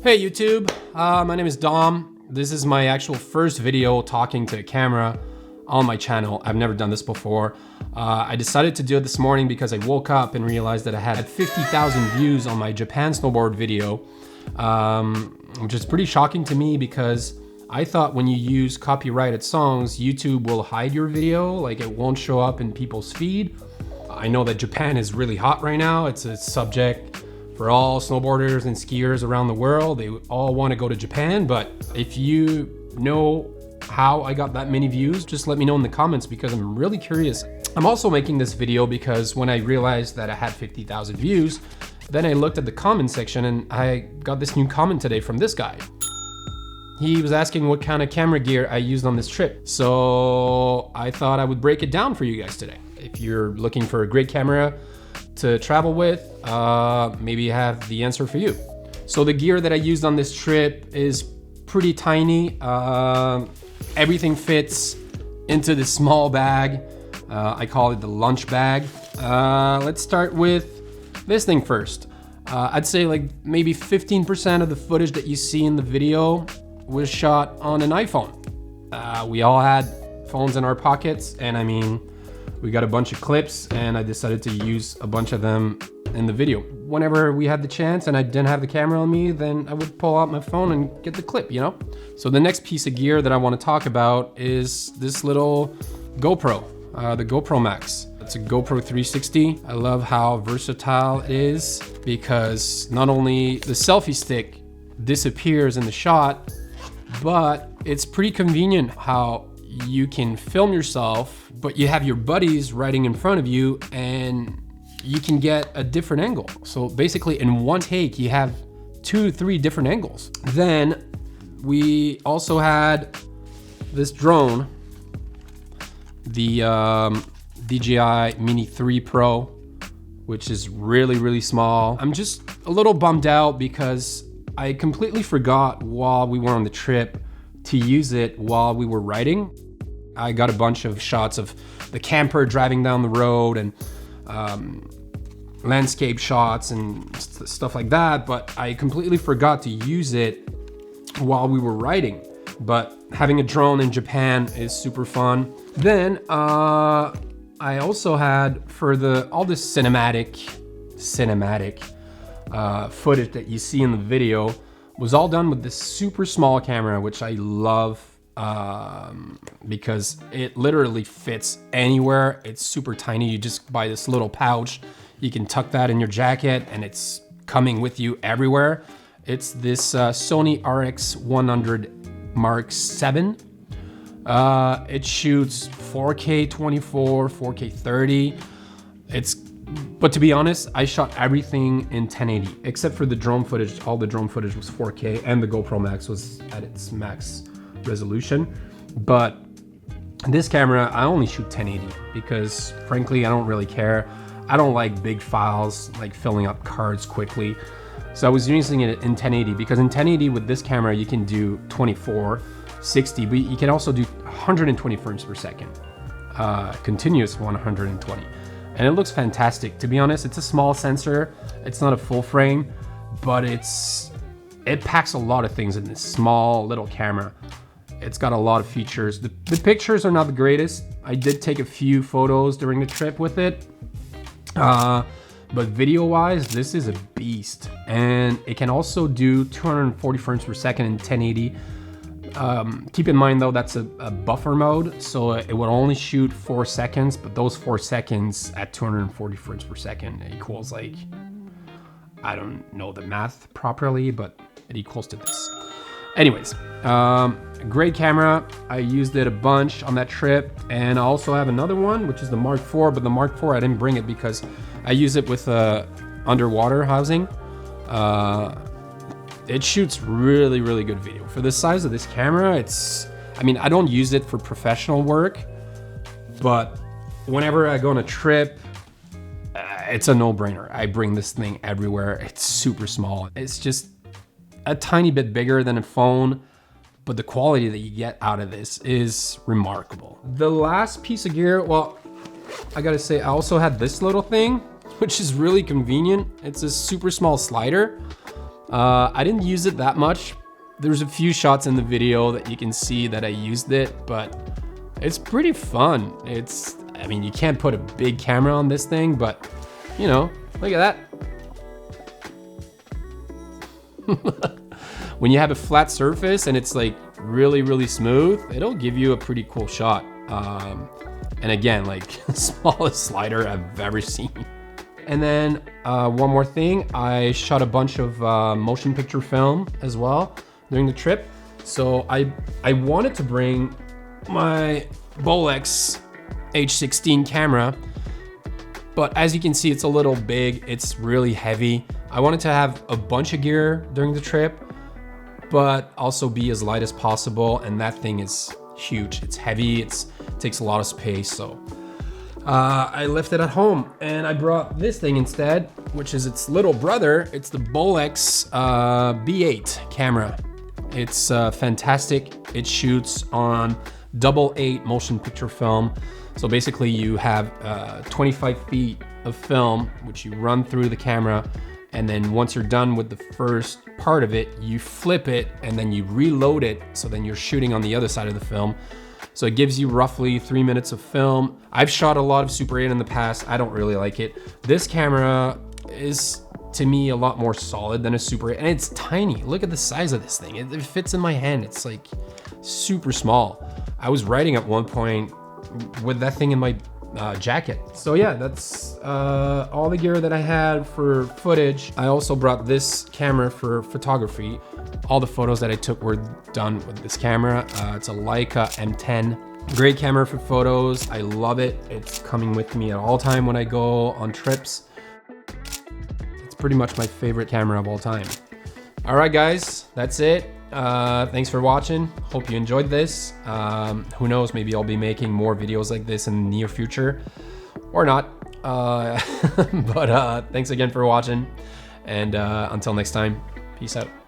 Hey YouTube, my name is Dom. This is my actual first video talking to a camera on my channel. I've never done this before. I decided to do it this morning because I woke up and realized that I had 50,000 views on my Japan snowboard video, which is pretty shocking to me because I thought when you use copyrighted songs, YouTube will hide your video, like it won't show up in people's feed. I know that Japan is really hot right now. It's a subject for all snowboarders and skiers around the world. They all want to go to Japan, but if you know how I got that many views, just let me know in the comments because I'm really curious. I'm also making this video because when I realized that I had 50,000 views, then I looked at the comment section and I got this new comment today from this guy. He was asking what kind of camera gear I used on this trip. So I thought I would break it down for you guys today. If you're looking for a great camera to travel with, maybe I have the answer for you. So the gear that I used on this trip is pretty tiny. Everything fits into this small bag. I call it the lunch bag. Let's start with this thing first. I'd say like maybe 15% of the footage that you see in the video was shot on an iPhone. We all had phones in our pockets, and I mean, we got a bunch of clips and I decided to use a bunch of them in the video. Whenever we had the chance and I didn't have the camera on me, then I would pull out my phone and get the clip, you know? So the next piece of gear that I want to talk about is this little GoPro, the GoPro Max. It's a GoPro 360. I love how versatile it is because not only the selfie stick disappears in the shot, but it's pretty convenient how you can film yourself, but you have your buddies riding in front of you and you can get a different angle. So basically in one take, you have 2 to 3 different angles. Then we also had this drone, the DJI Mini 3 Pro, which is really small. I'm just a little bummed out because I completely forgot while we were on the trip to use it while we were riding. I got a bunch of shots of the camper driving down the road and landscape shots and stuff like that, but I completely forgot to use it while we were riding. But having a drone in Japan is super fun. Then I also had, for all this cinematic footage that you see in the video, was all done with this super small camera, which I love because it literally fits anywhere. It's super tiny. You just buy this little pouch. You can tuck that in your jacket and it's coming with you everywhere. It's this Sony RX100 Mark VII. It shoots 4K 24, 4K 30. But to be honest, I shot everything in 1080 except for the drone footage. All the drone footage was 4K and the GoPro Max was at its max resolution. But this camera, I only shoot 1080 because frankly, I don't really care. I don't like big files, like filling up cards quickly. So I was using it in 1080 because in 1080 with this camera, you can do 24, 60, but you can also do 120 frames per second, continuous 120. And it looks fantastic. To be honest, it's a small sensor. It's not a full frame, but it packs a lot of things in this small little camera. It's got a lot of features. The pictures are not the greatest. I did take a few photos during the trip with it. But video-wise, this is a beast. And it can also do 240 frames per second in 1080. Keep in mind though, that's a buffer mode, so it would only shoot 4 seconds, but those 4 seconds at 240 frames per second equals like, I don't know the math properly, but it equals to this. Anyways, great camera. I used it a bunch on that trip, and I also have another one, which is the Mark IV, but the Mark IV, I didn't bring it because I use it with underwater housing. It shoots really good video. For the size of this camera, I mean, I don't use it for professional work, but whenever I go on a trip, it's a no-brainer. I bring this thing everywhere. It's super small. It's just a tiny bit bigger than a phone, but the quality that you get out of this is remarkable. The last piece of gear, well, I gotta say, I also had this little thing, which is really convenient. It's a super small slider. I didn't use it that much. There's a few shots in the video that you can see that I used it, but it's pretty fun. I mean, you can't put a big camera on this thing, but you know, look at that. When you have a flat surface and it's like really, really smooth, it'll give you a pretty cool shot. And again, like smallest slider I've ever seen. And then one more thing, I shot a bunch of motion picture film as well during the trip. So I wanted to bring my Bolex H16 camera, but as you can see, it's a little big, it's really heavy. I wanted to have a bunch of gear during the trip, but also be as light as possible. And that thing is huge. It's heavy, it takes a lot of space. So I left it at home and I brought this thing instead, which is its little brother. It's the Bolex B8 camera. It's fantastic. It shoots on 8x8 motion picture film. So basically you have 25 feet of film, which you run through the camera. And then once you're done with the first part of it, you flip it and then you reload it. So then you're shooting on the other side of the film. So it gives you roughly 3 minutes of film. I've shot a lot of Super 8 in the past. I don't really like it. This camera is, to me, a lot more solid than a Super 8. And it's tiny. Look at the size of this thing. It fits in my hand. It's like super small. I was writing at one point with that thing in my jacket. So yeah, that's all the gear that I had for footage. I also brought this camera for photography. All the photos that I took were done with this camera. It's a Leica M10. Great camera for photos. I love it. It's coming with me at all time when I go on trips. It's pretty much my favorite camera of all time. All right, guys, that's it. Thanks for watching. Hope you enjoyed this. Who knows, maybe I'll be making more videos like this in the near future or not. But thanks again for watching, and until next time, peace out.